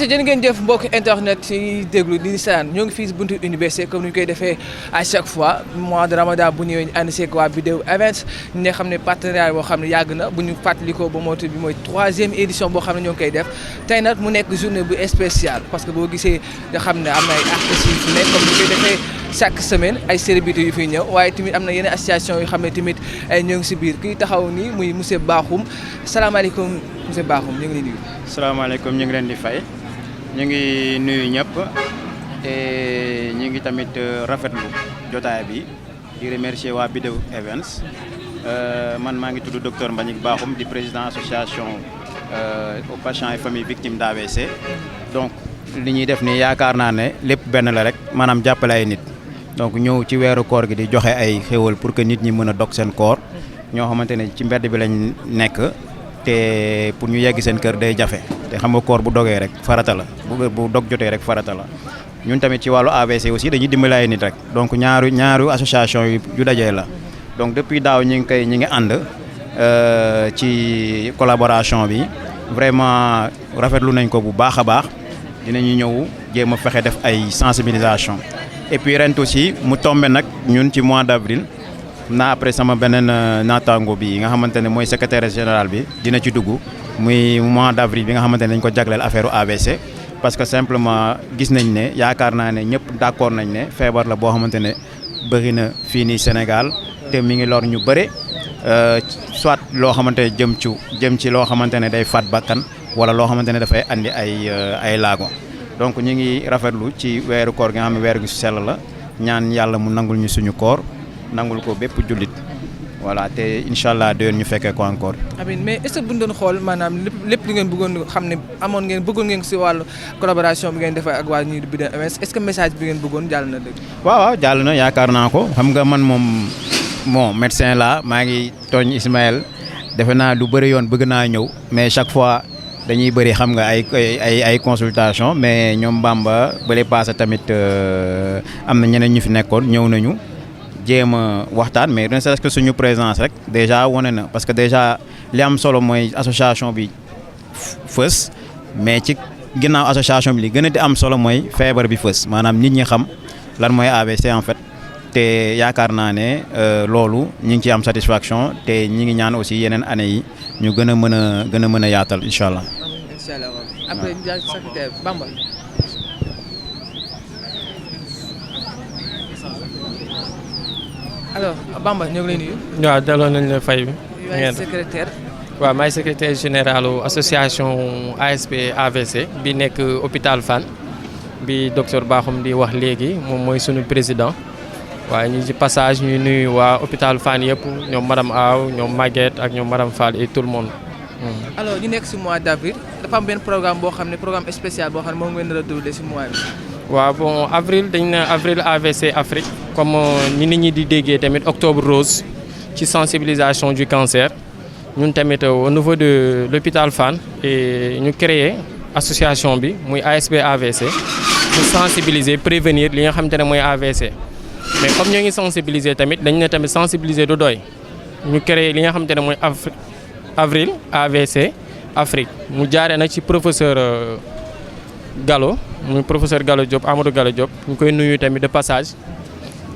ayca jërë ngeen jëf mbokk internet yi déglu di seetaan ñoo ngi fii si buntu université comme ni ñu koy defee à chaque fois mois de Ramadan bu ñëwee ñu ànd seeg waa Bidew Events ñi nga xam ne partenariat boo xam ne yàgg na bu ñu fàttalikoo ba motu bi mooy 3e édition boo xam ne ñoo ngi koy def tey nag mu nekk journée bu spéciale parce que boo gisee nga xam ne am na ay artistes yu fi nekk comme ni ñu koy defee chaque semaine ay célébrités yu fiy ñëw waaye tamit am na yeneen association yoo xam ne tamit ñoo ngi si biir kii taxaw nii muy monsieur Bakhoum salaamaaleykum monsieur Bakhoum ñu ngi lay nuyu. salaamaaleykum ñu ngi leen di fay ñu ngi nuyu ñëpp et ñu ngi tamit rafetlu jotaay bi di remercier waa Bidew Events man maa ngi tudd docteur Mbagnick Bakhoum di président association aux patients et familles victimes d'AVC. donc li ñuy def nii yaakaar naa ne lépp benn la rek maanaam jàppale ay nit donc ñëw ci weeru koor gi di joxe ay xéwal pour que nit ñi mën a dog seen koor ñoo xamante ne ci mbedd bi lañ nekk. te pour ñu yegg seen kër day jafe te xam nga koor bu dogee rek farata la bu dog jotee rek farata la ñun tamit ci wàllu AVC aussi dañuy dimbali ay nit rek donc ñaaru association yu dajee la donc depuis daaw ñi ngi ànd ci collaboration bi vraiment rafetlu nañ ko bu baax a baax dinañu ñëw jéem a fexe def ay sensibilisation et puis ren aussi mu tombé nag ñun ci mois d'avril naa après sama beneen naataango bi nga xamante ne mooy secrétaire général bi dina ci dugg muy mois d'avril bi nga xamante ne dañ ko jagleel affaire AVC parce que simplement gis nañ ne yaakaar naa ne ñëpp d'accord nañ ne feebar la boo xamante ne bëri na fii nii Sénégal te mi ngi lor ñu bëre soit loo xamante ne jëm ci loo xamante ne day faat bakkan wala loo xamante ne dafay andi ay laago donc ñu ngi rafetlu ci weeru koor gi nga xam ne weer gu sell la ñaan yàlla mu nangul ñu suñu koor nangul ko bépp jullit voilà te incha allah déwén ñu fekkee ko encore. amiin mais est-ce que bu ñu doon xool maanaam lépp lu ngeen bëggoon xam ne bëggoon ngeen si wàllu collaboration bi ngeen defee ak waa ñuy Bidew Events est-ce que message bi ngeen bëggoon jàll na dëgg. waaw jàll na yaakaar naa ko xam nga man moom médecin la maa ngi tooñ Ismaël defe naa lu bëri yoon bëgg naa ñëw mais chaque fois dañuy bëri xam nga ay consultation mais ñoom Bamba bële passé tamit am na ñeneen ñu fi nekkoon ñëw nañu. jéem a waxtaan mais ne serait-ce que suñu présence rek déjà wane na parce que déjà li am solo mooy association bi fës mais ci ginnaaw association bi li gën a di am solo mooy feebar bi fës maanaam nit ñi xam lan mooy AVC en fait te yaakaar naa ne loolu ñi ngi ci am satisfaction te ñi ngi ñaan aussi yeneen année yi ñu gën a mën a yaatal incha allah. incha allah après secrétaire Bamba. alors Bamba ñoo ngi lay nuyu. waaw delloo nañ la fay bi. yaay secrétaire. waaw maay secrétaire général association ASP AVC bi nekk hôpital Fann bi docteur Bakhoum di wax léegi moom mooy sunu président waaye ñu ci passage ñu nuyu waa hôpital Fann yëpp ñoom madame Aw ñoom Maguette ak ñoom madame Fall et tout le monde. alors ñu nekk ci mois d'avril dafa am benn programme boo xam ne programme spécial boo xam ne moom ngeen nar a déroulé ci mois bi. waaw bon avril dañ ne avril AVC Afrique comme ni nit ñi di déggee tamit octobre rose ci sensibilisation du cancer ñun tamit au niveau de l'hôpital Fann et ñu créé association bi muy ASP AVC pour sensibiliser prévenir li nga xamante ne mooy AVC mais comme ñoo ngi sensibiliser tamit dañ ne tamit sensibiliser du doy ñu créé li nga xamante ne mooy avril AVC Afrique mu jaaree nag ci professeur Gallo muy professeur Gallo Diop Amadou Gallo Diop ñu koy nuyu tamit de passage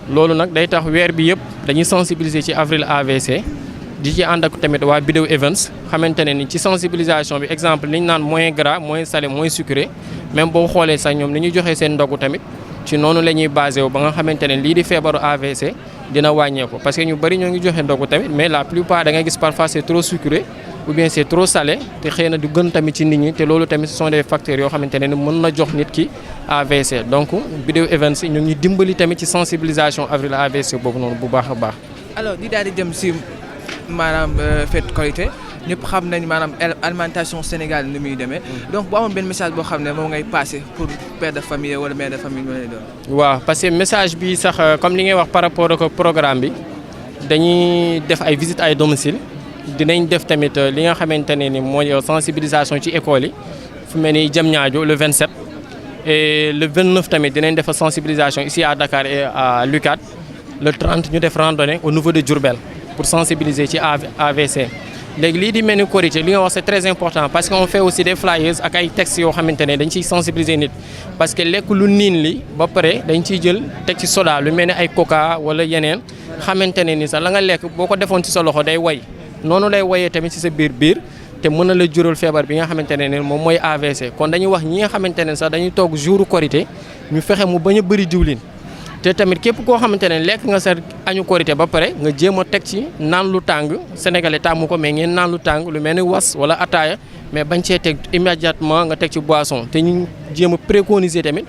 loolu nag day tax weer bi yëpp dañuy sensibiliser ci avril AVC di ci ànd ak tamit waa Bidew Events xamante ne ni ci sensibilisation bi exemple li ñu naan moins gras moins salé moins sucré même boo xoolee sax ñoom ni ñuy joxee seen ndogu tamit ci noonu la ñuy basé wu ba nga xamante ne lii di feebaru AVC dina wàññeeku parce que ñu bëri ñoo ngi joxe ndogu tamit mais la plupart da ngay gis parfois c'est trop sucré ou bien c'est trop salé te xëy na du gën tamit ci nit ñi te loolu tamit ce sont des facteurs yoo xamante ne ni mën na jox nit ki AVC donc Bidew Events ñu ngi dimbali tamit ci sensibilisation avril AVC boobu noonu bu baax a baax. alors di daal di jëm ci maanaam fête Korité ñëpp xam nañ maanaam alimentation Sénégal ni muy demee donc bu amoon benn message boo xam ne moom ngay passer pour père de famille wala mère de famille lay doon. waaw parce que message bi sax comme li ngay wax par rapport ak programme bi dañuy def ay visites ay domicile dinañ def tamit li nga xamante ne ni mooy sensibilisation ci école yi fu mel ni Diamniadio le 27 et le 29 tamit dinañ def sensibilisation ici à Dakar et à l'UCAD le 30 ñu def randonnée au niveau de Diourbel pour sensibiliser ci AVC léegi lii di mel ni Korité li nga wax c'est très important parce que on fait aussi des flyers ak ay textes yoo xamante ne dañ ciy sensibiliser nit parce que lekk lu niin li ba pare dañ ciy jël teg ci soda lu mel ni ay coca wala yeneen xamante ne ni sax la nga lekk boo ko defoon ci sa loxo day way noonu lay wayee tamit ci sa biir te mën na la jural feebar bi nga xamante ne moom mooy AVC kon dañuy wax ñi nga xamante ne sax dañuy toog jouru Korité ñu fexe mu bañ a bëri diwlin te tamit képp koo xamante ne lekk nga sa añu Korité ba pare nga jéem a teg ci naan lu tàng sénégalais tàmmu ko mais ngeen naan lu tàng lu mel ni was wala ataaya mais bañ cee teg immédiatement nga teg ci boisson te ñu jéem a préconiser tamit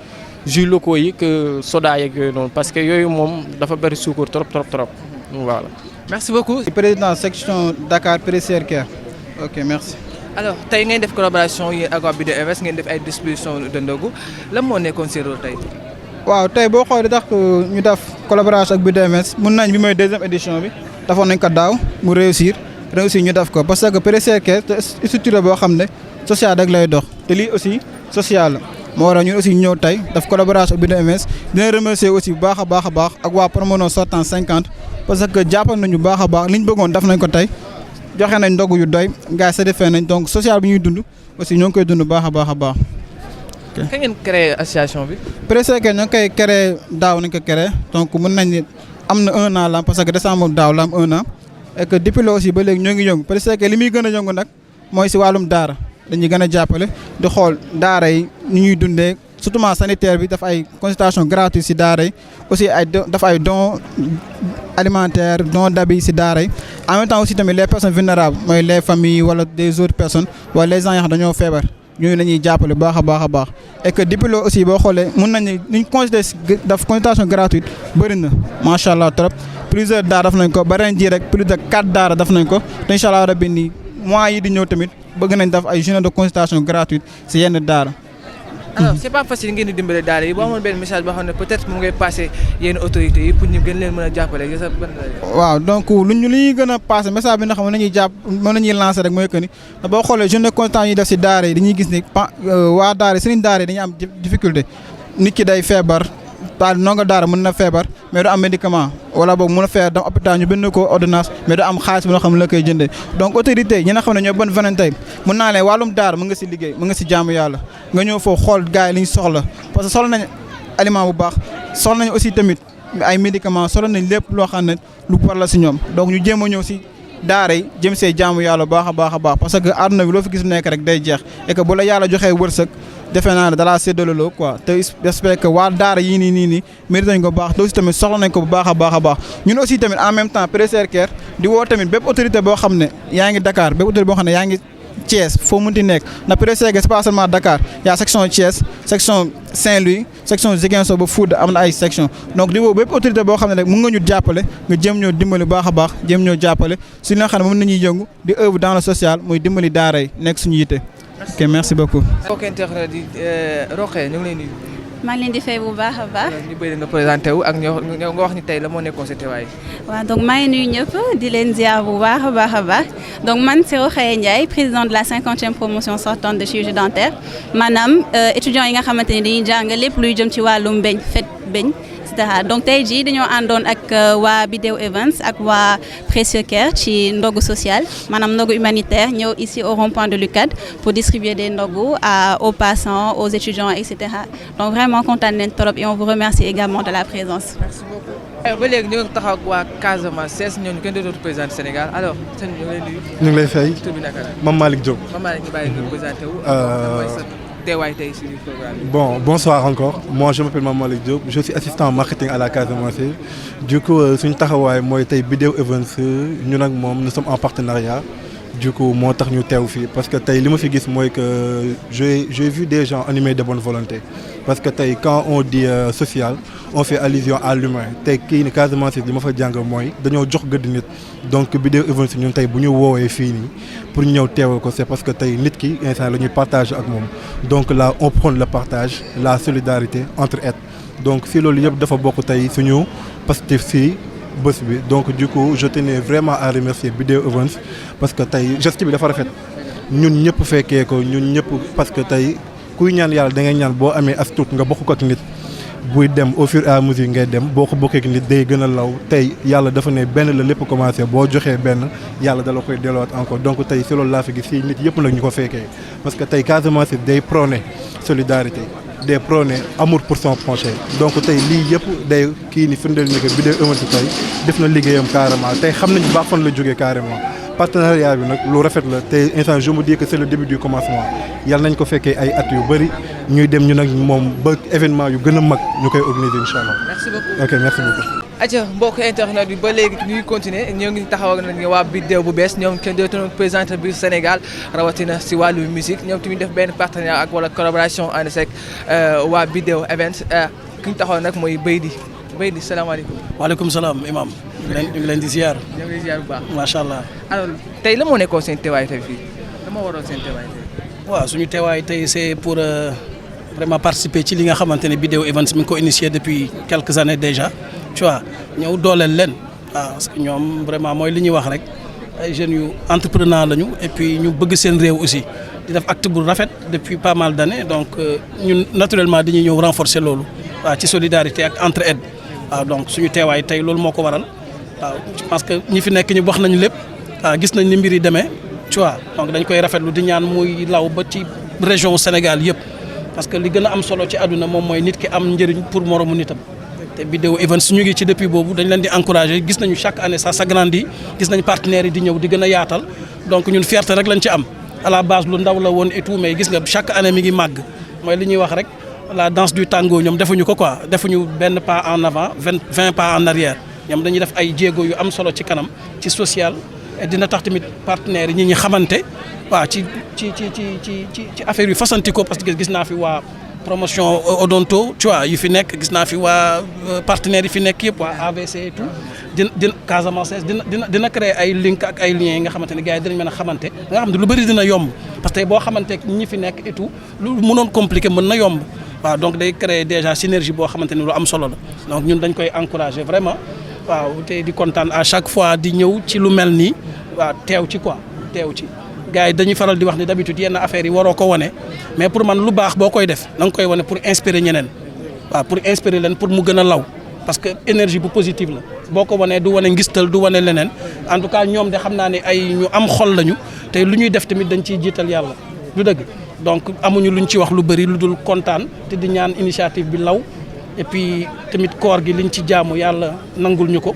jus locaux yi que soda yeeg yooyu noonu parce que yooyu moom dafa bëri suukar trop voilà. merci beaucoup. président section Dakar Pré-Care. ok merci. alors tey ngeen def collaboration yi ak waa Biddew Events ngeen def ay distribution de ndogu lan moo nekkoon seen rôle tey. waaw tey boo xoolee tax ñu def collaboration ak Biddew Events mun nañ bi mooy deuxième édition bi defoon nañ ko daaw mu réussir ñu def ko parce que Pré-Care structure boo xam ne social rek lay dox te lii aussi social la moo waral ñun aussi ñëw tey def collaboration ak Biddew Events dina remercier aussi bu baax a baax ak waa Promono sortant 50 parce que jàppal nañu baax a baax liñ bëggoon def nañ ko tey joxe nañ ndogu yu doy gars yi satisfait nañ donc social bi ñuy dund aussi ñoo ngi koy dund baax a baax. kañ ngeen créé association bi. Pré-Care ñoo ngi koy créé daaw nañ ko créé donc mën nañ ni am na 1 an la parce que décembre daaw la am 1 an et que depuis là aussi ba léegi ñoo ngi yëngu Pré-Care li muy gën a yëngu nag mooy si wàllum daara dañuy gën a jàppale di xool daara yi ni ñuy dundee surtout sanitaire bi daf ay consultation gratuite si daara yi aussi dafa ay dons alimentaire don d'habits si daara yi en même temps aussi tamit les personnes vulnérables mooy les familles wala des autres personnes wala les gens yoo xam dañoo feebar ñooñu la ñuy jàppale baax a baax et que depuis loolu aussi boo xoolee mun nañu ni ñu considéré daf consultation gratuite bëri na macha allah trop plusieurs daara daf nañ ko ba ren jii rek plus de 4 daara daf nañ ko te incha allah rabbi nii mois yi di ñëw tamit bëgg nañ def ay journée de consultation gratuite si yenn daara. alors c'est pas facile ngeen di dimbale daara yi boo amoon benn message boo xam ne peut-être moom ngay passé yenn autorités yi pour ñu gën leen mën a jàppale waaw donc lu ñuy gën a passé message bi nga xam ne nañuy jàpp mën nañuy lancer rek mooy que ni boo xoolee journée consultation yi def si daara yi dañuy gis ni waa daara yi sëriñ daara yi dañuy am difficulté nit ki day feebar ndongo daara mën na feebar mais du am médicament wala boog mën a feebar dem hôpital ñu bind ko ordonnance mais du am xaalis bi nga xam ne la koy jëndee donc autorité ñi nga xam ne ñoo bonne volonté mën naa leen wàllum daara mën nga si liggéey mën nga si jaamu yàlla nga ñëw foofu xool gars yi li ñu soxla parce que soxla nañ aliment bu baax soxla nañ aussi tamit ay médicaments soxla nañ lépp loo xam ne lu war la si ñoom donc ñu jéem a ñëw si daara yi jëm see jaamu yàlla baax a baax parce que àdduna bi loo fi gis nekk rek day jeex et que bu la yàlla joxee wërsëg defe naa ne dalaa séddaloo quoi te j'espère que waa daara yii nii mérite nañ ko baax te aussi tamit soxla nañ ko bu baax a baax ñun aussi tamit en même temps Pré-Care di woo tamit bépp autorité boo xam ne yaa ngi Dakar bépp autorité boo xam ne yaa ngi Thiès foo mënti nekk ndax Pré-Care c'est pas seulement Dakar y a section Thiès section Saint-Louis section Ziguinchor ba Fouta am na ay section donc di woo bépp autorité boo xam ne rek mën nga ñu jàppale nga jëm ñoo dimbali baax a baax jëm ñoo jàppale si li nga xam ne moom nañuy yëngu di œuvre dans le social muy dimbali daara yi nekk suñu yitte. ok merci beaucoup. mbokk internet di Rokhaya ñu ngi leen di. maa ngi leen di fay bu baax a baax. ñu bëri nga présenté wu ak nga wax ni tey la moo nekkoon sa teewaay. waaw donc maa ngi nuyu ñëpp di leen ziar bu baax a baax donc man c'est Rokhaya Ndiaye présidente de la 50e promotion sortante de chirurgie dentaire maanaam étudiants yi nga xamante ni dañuy jàng lépp luy jëm ci wàllum beñ donc tey jii dañoo àndoon ak waa Biddew Events ak waa Pré-Care ci ndogu social maanaam ndogu humanitaire ñëw ici au rond-point de l'UCAD pour distribuer des ndogu aux passants aux étudiants etc. donc vraiment kontaan nañ trop et on vous remercie également de la présence. merci beaucoup. ba léegi ñu ngi taxaw ak waa Casamance CES ñooñu kenn dootu président Sénégal alors sëñ bi ñu ngi lay nuyu. ñu ngi lay fay. tur bi naka la. Mame Malick Diop. Mame Malick ñu bàyyi nga présenté wu. Bon, bonsoir encore. Moi, je m'appelle Mame Malick Diop. Je suis assistant marketing à la Casamance. Du coup, suñu taxawaay mooy tey Biddew Events ñun ak moom nous sommes en partenariat. Du coup, moo tax ñu teew fii parce que tey li ma fi gis mooy que j'ai vu des gens animés de bonne volonté. Parce que tey quand on dit social, on fait allusion à l'humain. Tey kii ni Casamance li ma fa jàng mooy dañoo jox gëdd nit. Donc Biddew Events ñun tey bu ñu woowee fii nii pour ñu ñëw teewal ko c'est parce que tey nit ki instant la ñuy partage ak moom. Donc là on prône le partage, la solidarité, entraide. Donc si loolu yëpp dafa bokk tey suñu Pastef fii bés bi donc du coup je tenais vraiment à remercier Biddew Events parce que tey geste bi dafa rafet ñun ñëpp fekkee ko ñun ñëpp parce que tey kuy ñaan yàlla da ngay ñaan boo amee as tuut nga bokk ko ak nit buy dem au fur et à mesure ngay dem boo ko bokkee nit day gën a law tey yàlla dafa ne benn la lépp commencé boo joxee benn yàlla dala koy delluwaat encore donc tey si loolu laa fi gis fii nit yëpp nag ñu ko fekkee parce que tey Casamance day prôné solidarité day prôné amour pour son prochain donc tey lii yëpp day kii ni firndeel ni que Biddew Events tey def na liggéeyam carrément tey xam nañu baax fan la jógee carrément partenariat bi nag lu rafet la te instant je me dis que c'est le début du commencement yàlla nañ ko fekkee ay at yu bëri ñuy dem ñu nag moom ba événement yu gën a mag ñu koy organiser incha allah. merci beaucoup ok merci beaucoup. aja mbokk internet bi ba léegi ñuy continuer ñoo ngi taxaw nañu waa Biddew bu bees ñoom kenn dootuñu présenté biir Sénégal rawatina si wàllu musique ñoom tamit def benn partenariat ak wala collaboration ànd seeg waa Biddew Events ki ñu taxaw nag mooy Beydi salaamaaleykum. waaleykum salaam imam ñu ngi leen di ziar. ñu ngi lay ziar bu baax. macha allah. alors tey la moo nekkoon seen teewaay tey fii la moo waroon seen teewaay tey. waaw suñu teewaay tey c'est pour vraiment participer ci li nga xamante ne Biddew Events mi ngi ko initié depuis quelques années déjà tu vois ñëw dooleel leen waaw parce que ñoom vraiment mooy li ñuy wax rek ay jeunes yu entrepreneur lañu et puis ñu bëgg seen réew aussi di def acte bu rafet depuis pas mal d'années donc ñun naturellement dañuy ñëw renforcer loolu waaw ci solidarité ak entraide waaw donc suñu teewaay tey loolu moo ko waral waaw je pense que ñi fi nekk ñi wax nañu lépp waaw gis nañ ni mbir yi demee tu vois donc dañ koy rafetlu di ñaan muy law ba ci région Sénégal yëpp parce que li gën a am solo ci àdduna moom mooy nit ki am njëriñ pour moromu nitam te Biddew Events ñu ngi ci depuis boobu dañ leen di encourager gis nañu chaque année ça s'agrandit gis nañ partenaires yi di ñëw di gën a yaatal donc ñun fierté rek lañ ci am à la base lu ndaw la woon et tout mais gis nga chaque année mi ngi màgg mooy li ñuy wax rek la danse du tango ñoom defuñu ko quoi defuñu benn pas en avant 20 pas en arrière ñoom dañuy def ay jéego yu am solo ci kanam ci social et dina tax tamit partenaires yi ñi xamante waaw ci affaire yu fasanti ko parce que gis naa fi waa promotion odonto tu vois yu fi nekk gis naa fi waa partenaires yi fi nekk yëpp waa AVC et tout dina Casamance dina créer ay link ak ay liens yi nga xamante ne gars yi dinañ mën a xamante nga xam ne lu bëri dina yomb parce que boo xamante ñi fi nekk et tout lu mënoon compliqué mën na yomb waaw donc day créer déjà synergie boo xamante ni lu am solo la donc ñun dañ koy encourager vraiment waaw te di kontaan à chaque fois di ñëw ci lu mel nii waaw teew ci gars yi dañuy faral di wax ni d'habitude yenn affaires yi waroo ko wane mais pour man lu baax boo koy def da nga koy wane pour inspirer ñeneen waaw pour inspirer leen pour mu gën a law parce que énergie bu positive la boo ko wanee du wane ngistal du wane leneen en tout cas ñoom de xam naa ne ay ñu am xol lañu te lu ñuy def tamit dañ ciy jiital yàlla du dëgg donc amuñu luñ ci wax lu bëri lu dul kontaan te di ñaan initiative bi law et puis tamit koor gi liñ ci jaamu yàlla nangul ñu ko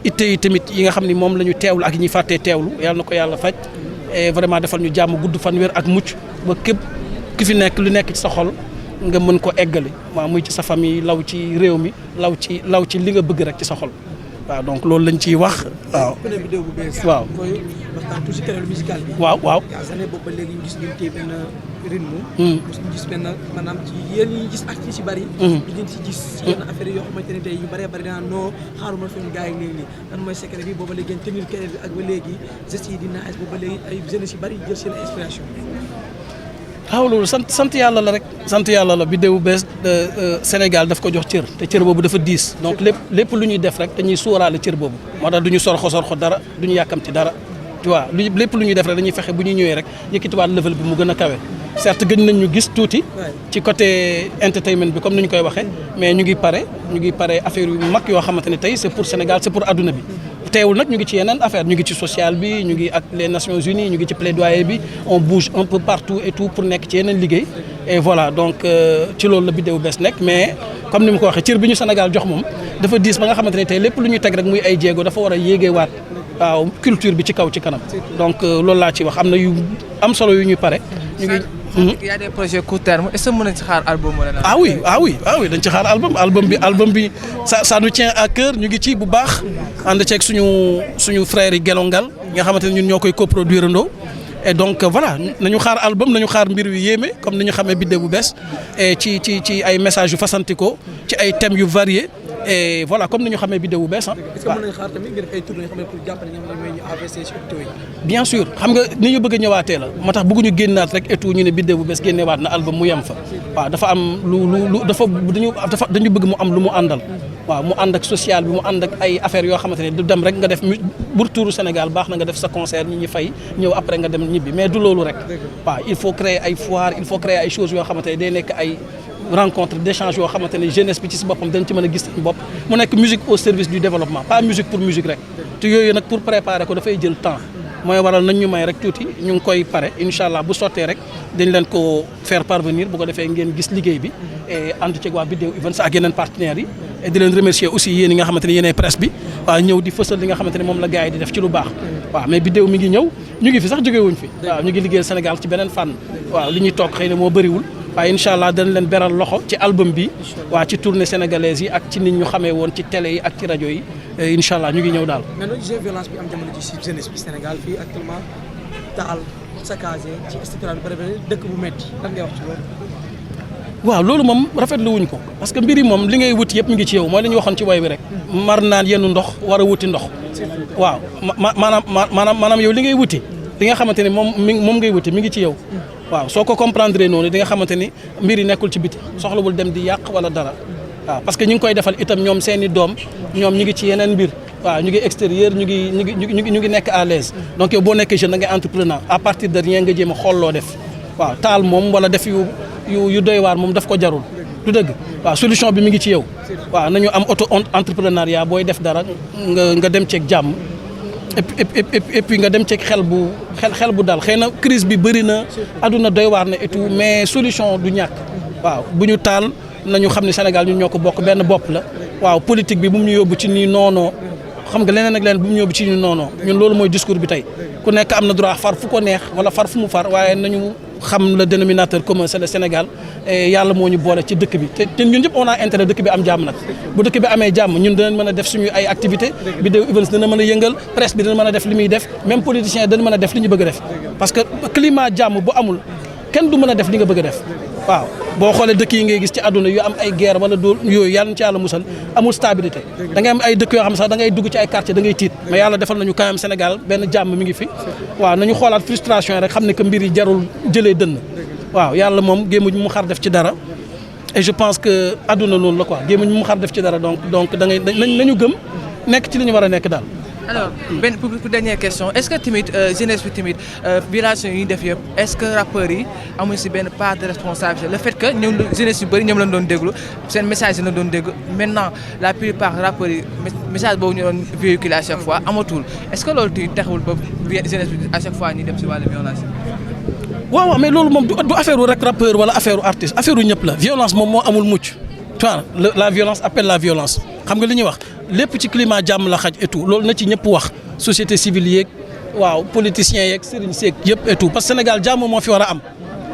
itte yi tamit yi nga xam ni moom la ñu teewlu ak ñi fàttee teewlu yàlla na ko yàlla faj et vraiment defal ñu jàmm gudd fan wér ak mucc ba képp ki fi nekk lu nekk ci sa xol nga mën ko eggali waaw muy ci sa famille law ci réew mi law ci li nga bëgg rek ci sa xol waaw donc loolu lañ ciy wax waaw. Biddew bu bees. waaw mooy waxtaan tuuti ci période musicale bi. waaw. année boobu ba léegi ñu gis ngeen téye benn rythme. ñu gis benn maanaam ci yéen ñi gis artistes yu bari. ñu ngi ci gis yenn affaire yoo xamante ne tey yu bëree bëri daan noo xaaruma fi mu gars yi léegi lan mooy secret bi booba léegi ngeen tenir keneen bi ak ba léegi gestes yi dina as booba léegi ay jeunes yu bari jël seen inspiration. waaw loolu sant yàlla la rek sant yàlla la Biddew bu bees Sénégal daf ko jox cër te cër boobu dafa diis donc lépp lu ñuy def rek dañuy sóoraale cër boobu moo tax du ñu sorxo dara du ñu yàkkamti dara tu vois lépp lu ñuy def rek dañuy fexe bu ñuy ñëwee rek yëkkatiwaat level bi mu gën a kawe certes gën nañ ñu gis tuuti ci côté entertainment bi comme ni ñu koy waxee mais ñu ngi pare affaire yu mag yoo xamante ne tey c'est pour Sénégal c'est pour adduna bi teewul nag ñu ngi ci yeneen affaire ñu ngi ci social bi ñu ngi ak les Nations Unies ñu ngi ci plaidoyer bi on bouge un peu partout et tout pour nekk ci yeneen liggéey et voilà donc ci loolu la Biddew bees nekk mais comme ni mu ko waxee cër bi ñu Sénégal jox moom dafa diis ba nga xamante ne tey lépp lu ñu teg rek muy ay jéego dafa war a yéegeewaat waaw culture bi ci kaw ci kanam donc loolu laa ci wax am na yu am solo yu ñuy pare ñu ngi. Il y a des projets court terme est-ce que mën nañ ci xaar album wala ah oui dañ ci xaar album bi ça nous tient à cœur ñu ngi ci bu baax ànd ceeg suñu frères yi Gelongal nga xamante ne ñun ñoo koy coproduire ndoo et donc voilà nañu xaar album nañu xaar mbir yu yéeme comme ni ñu xamee Biddew bu bees et ci ay messages yu fasantikoo ci ay thèmes yu variés et voilà comme ni ñu xamee Biddew bu bees est-ce que mën nañu xaar tamit nga def ay tournées yoo xam ne pour jàppale ñoom ñooy ñu AVC ci hôpitaux yi. bien sûr xam nga ni ñu bëgg a ñëwaatee la moo tax bëgguñu génnaat rek et tout ñu ne Biddew bu bees génneewaat na album mu yem fa waaw dafa am dañu bëgg mu am lu mu àndal waaw mu ànd ak social bi mu ànd ak ay affaires yoo xamante ne du dem rek nga def pour touru Sénégal baax na nga def sa concert ñi fay ñëw après nga dem ñibbi mais du loolu rek waaw il faut créer ay foire il faut créer ay choses yoo xamante ne day nekk ay rencontre d'échange yoo xamante ne jeunesse bi ci si boppam dañ ci mën a gis seen bopp mu nekk musique au service du développement pas musique pour musique rek te yooyu nag pour préparer ko dafay jël temps mooy waral nañ ñu may rek tuuti ñu ngi koy pare incha allah bu sottee rek dañ leen ko faire parvenir bu ko defee ngeen gis liggéey bi et ànd ceeg waa Bidew Events ak yeneen partenaires yi et di leen remercier aussi yéen yi nga xamante ne yéenay presse bi waaw ñëw di fësal li nga xamante ne moom la gars yi di def ci lu baax waaw mais Bidew mi ngi ñëw ñu ngi fi sax jóge wuñ fi waaw ñu ngi liggéeyal Sénégal ci beneen fànn waaw li ñuy toog xëy na moo bëriwul waaye incha allah dañ leen beral loxo ci album bi waa ci tournée sénégalaise yi ak ci nit ñu xamee woon ci télé yi ak ci rajo yi incha allah ñu ngi ñëw daal. mais nag violence bi am jamono ji si jeunesse bi Sénégal fii actuellement taal saccagé ci structure bi dëkk bu métti lan ngay wax ci loolu. waaw loolu moom rafetlu wuñ ko parce que mbir yi moom li ngay wuti yëpp mi ngi ci yow mooy li ñu waxoon ci way bi rek. mar naan yenn ndox war a wuti ndox. waaw maanaam yow li ngay wuti li nga xamante ne moom ngay wuti mi ngi ci yow. waaw soo ko comprendre noonu di nga xamante ni mbir yi nekkul ci biti soxlawul dem di yàq wala dara waaw parce que ñu ngi koy defal itam ñoom seeni doom ñoom ñu ngi ci yeneen mbir waaw ñu ngi extérieur ñu ngi nekk à l'aise donc yow boo nekkee jeune da ngay entrepreneur à partir de rien nga jéem a xool loo def waaw taal moom wala def yu doy waar moom daf ko jarul du dëgg waaw solution bi mi ngi ci yow waaw nañu am auto entrepreneuriat booy def dara nga dem ceeg jàmm et puis nga dem ceeg xel bu dal xëy na crise bi bëri na àdduna doy waar na et tout mais solution du ñàkk waaw bu ñu taal nañu xam ne Sénégal ñun ñoo ko bokk benn bopp la waaw politique bi bu mu ñu yóbbu ci nii noonoo xam nga leneen ak leneen bu mu ñu yóbbu ci nii noonoo ñun loolu mooy discours bi tey ku nekk am na droit far fu ko neex wala far fu mu far waaye nañu xam le dénominateur commun c'est le Sénégal et yàlla moo ñu boole ci dëkk bi te ñun ñëpp on a intérêt dëkk bi am jàmm nag bu dëkk bi amee jàmm ñun dinañ mën a def suñu ay activité Bidew Events dina mën a yëngal presse bi dina mën a def li muy def même politiciens yi dina mën a def li ñu bëgg a def parce que climat jàmm bu amul kenn du mën a def li nga bëgg a def waaw boo xoolee dëkk yi ngay gis ci àdduna yu am ay guerre wala dool yooyu yàlla na ci yàlla musal amul stabilité da ngay am ay dëkk yoo xam sax da ngay dugg ci ay quartier da ngay tiit mais yàlla defal nañu quand même Sénégal benn jàmm mi ngi fi waaw nañu xoolaat frustration yi rek xam ne que mbir yi jarul jëlee dënn waaw yàlla moom gémmuñ mu xar def ci dara et je pense que àdduna loolu la quoi gémmuñ mu xar def ci dara donc da ngay nañu gëm nekk ci li ñu war a nekk daal. alors benn pour dernière question est-ce que tamit jeunesse bi tamit violation yi ñu def yëpp est-ce que rappeurs yi amuñ si benn part de responsabilité le fait que ñoom jeunesse yu bëri ñoom lañ doon déglu seen message yi lañ doon déglu maintenant la plupart rappeurs yi message boobu ñu doon véhiculer à chaque fois amatul est-ce que loolu tamit taxawul ba jeunesse bi à chaque fois ñuy dem si wàllu violence waaw mais loolu moom du affaire rek rappeur wala affaire artiste affaire ñëpp la violence moom moo amul mucc tu vois la violence appelle la violence xam nga li ñuy wax lépp ci climat jàmm la xaj et tout loolu na ci ñëpp wax société civile yeeg waaw politiciens yeeg sëriñ seeg yëpp et tout parce que Sénégal jàmm moo fi war a am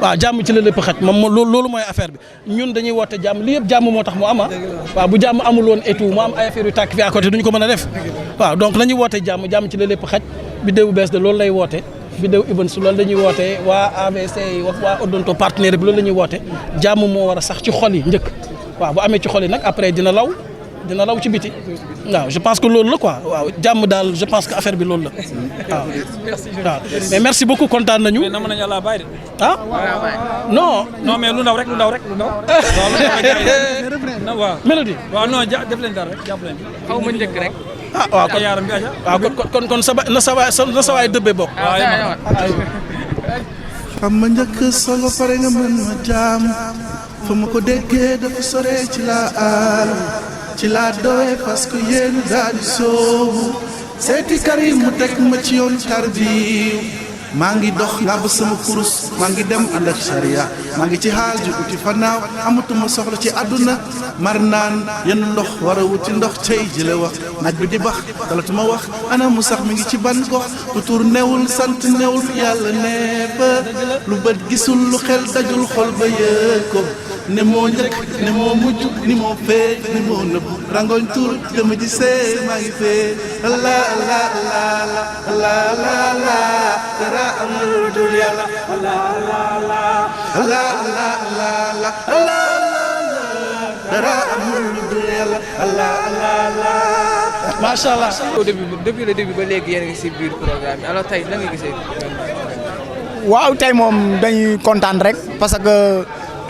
waaw jàmm ci la lépp xaj moom loolu mooy affaire bi ñun dañuy woote jàmm li yëpp jàmm moo tax mu am waaw bu jàmm amul woon et tout mu am ay affaire yu tàkk fi à côté duñu ko mën a def waaw donc nañuy woote jàmm ci la lépp xaj Bidew bu bees de loolu lay woote Bidew Events loolu la ñuy woote waa AVC yi waa Odonto partenaire bi loolu la ñuy woote jàmm moo war a sax ci xol yi njëkk waaw bu amee ci xol yi nag après dina law ci biti waaw je pense que loolu la quoi waaw jàmm daal je pense que affaire bi loolu la waaw waaw mais merci beaucoup kontaan nañu. mais nam nañu la bàyyi de. ah non mais lu ndaw rek. waaw mélodie. waaw non def leen dara rek jàpp leen. xaw ma njëkk rek. ah waaw kon na sa waay dëbbee bokk. xam ma njëkk solo pare nga mën ma jaam fa ma ko déggee dafa sore ci laa doye parce que yéen daal di soobu seeti Karim mu teg ma ci yoon tarbiw maa ngi dox nga ba sama kurus maa ngi dem ànd ak sariya maa ngi ci xaal ji uti fanaaw amatuma soxla ci àdduna mar naan yenn ndox war a wuti ndox tey jële wax naaj bi di bax talatuma wax ana mu sax mi ngi ci ban gox lu tur newul sant newul yàlla nee fa lu bët gisul lu xel dajul xol ba yëg ko ne moo njëkk ne moo mujj ni moo fee ni moo nëbb rangoñ tur dama ji see maa ngi fee la la la la la la dara amul dul yàlla la la la la la la la dara amul dul yàlla la la la macha allah. depuis le début ba léegi yéen a ngi si biir programme bi alors tey lan nga gisee. waaw tey moom dañuy kontaan rek parce que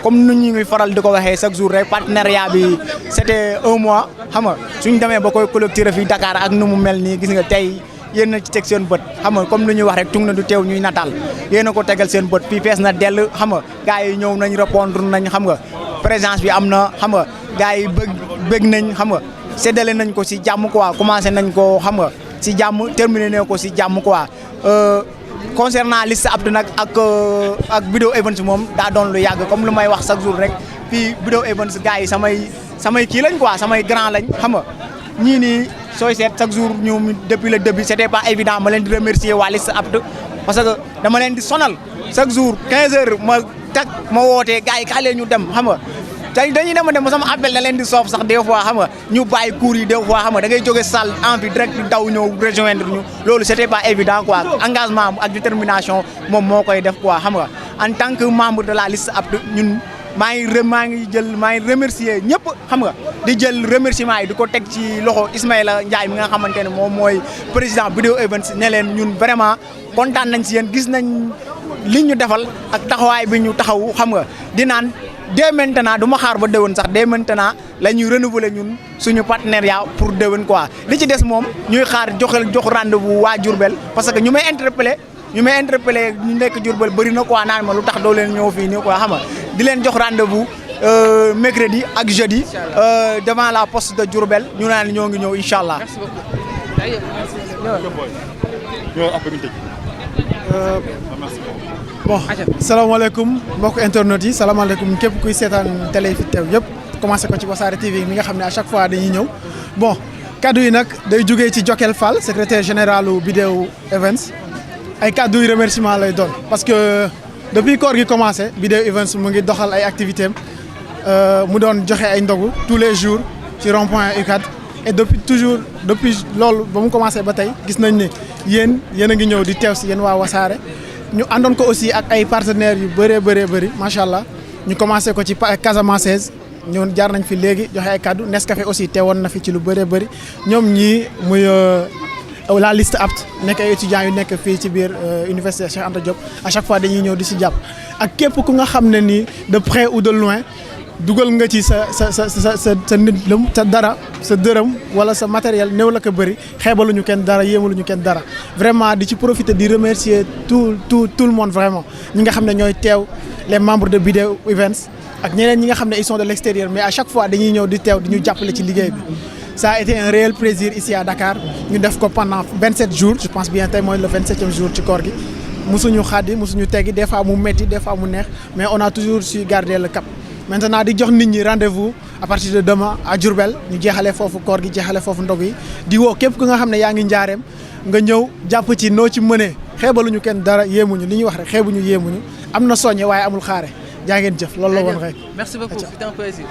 comme nu ñu ngi faral di ko waxee chaque jour rek partenariat bi c'était un mois xam nga suñ demee ba koy collecté fii Dakar ak nu mu mel nii gis nga tey yéen a ci teg seen bët xam nga comme lu ñuy wax rek tung na du teew ñuy nataal yéen a ko tegal seen bët fii fees na dell xam nga gars yi ñëw nañ répondre nañ xam nga présence bi am na xam nga gars yi bëgg nañ xam nga séddale nañ ko si jàmm quoi commencé nañ ko xam nga si jàmm terminé nañ ko si jàmm quoi concernant liste apte nag ak Video Events moom daa doon lu yàgg comme lu may wax chaque jour rek fii Video Events gars yi samay kii lañ quoi samay grand lañ xam nga ñii nii sooy seet chaque jour ñu depuis le début c'était pas évident ma leen di remercier waa liste apte parce que dama leen di sonal chaque jour 15 heures ma wootee gars yi kaay leen ñu dem xam nga tey dañuy dem ba sama appel da leen di soof sax des fois xam nga ñu bàyyi cours yi des fois xam nga da ngay jóge salle amphi direct daw ñëw rejoindre ñu loolu c'était pas évident quoi engagement ak détermination moom moo koy def quoi xam nga en tant que membre de la liste apte ñun maa ngi remercier ñëpp xam nga di jël remerciement yi di ko teg ci loxo Ismaïla Ndiaye mi nga xamante ne moom mooy président Video Events ne leen ñun vraiment kontaan nañ si yéen gis nañ li ñu defal ak taxawaay bi ñu taxaw xam nga di naan dès maintenant du ma xaar ba déwén sax dès maintenant la ñuy renouveler ñun suñu partenariat pour déwén quoi li ci des moom ñuy xaar jox rendez-vous waa Diourbel parce que ñu may interpellé ñu nekk Diourbel bëri na quoi naan ma lu tax doo leen ñëw fii nii quoi xam nga di leen jox rendez-vous mercredi ak jeudi devant la poste de Diourbel ñu naan ñoo ngi ñëw incha allah. bon salaamaaleykum mbokk internet yi salaamaaleykum képp kuy seetaan télé yi fi teew yëpp commencé ko ci Wassare TV mi nga xam ne à chaque fois dañuy ñëw bon kaddu yi nag day jógee ci Jokel Fall secrétaire général u Video Events ay kaddu yu remerciement lay doon parce que depuis koor gi commencé Video Events mu ngi doxal ay activités am mu doon joxe ay ndogu tous les jours ci rond-point UCAD et depuis loolu ba mu commencé ba tey gis nañ ne yéen a ngi ñëw di teew si yéen waa Wassare ñu àndoon ko aussi ak ay partenaires yu bëri macha allah ñu commencé ko ci Casamance ñoon jaar nañ fi léegi joxe ay kaddu Nescafé aussi teewoon na fi ci lu bëri ñoom ñii muy la liste apte nekk ay étudiants yu nekk fii ci biir université Cheikh Anta Diop à chaque fois dañuy ñëw di si jàpp ak képp ku nga xam ne nii de près ou de loin dugal nga ci sa nit sa dara sa dërëm wala sa matériel néew la ko bëri xeebaluñu kenn dara yéemaluñu kenn dara vraiment di ci profiter di remercier tout le monde vraiment ñi nga xam ne ñooy teew les membres de Video Events ak ñeneen ñi nga xam ne ils sont de l'extérieur mais à chaque fois dañuy ñëw di teew di ñu jàppale ci liggéey bi ça a été un réel plaisir ici à Dakar ñu def ko pendant 27 jours je pense bien tey mooy le 27e jour ci koor gi musuñu xaddi musuñu teggi des fois mu métti des fois mu neex mais on a toujours su garder le cap maintenant di jox nit ñi rendez-vous à partir de demain à Diourbel ñu jeexalee foofu koor gi jeexalee foofu ndog yi di woo képp ku nga xam ne yaa ngi njaareem nga ñëw jàpp ci noo ci mënee xeebaluñu kenn dara yéemuñu li ñuy wax rek xeebuñu yéemuñu am na soññe waaye amul xaare jaa ngeen jëf loolu la woon rek. Merci beaucoup, c'était un plaisir.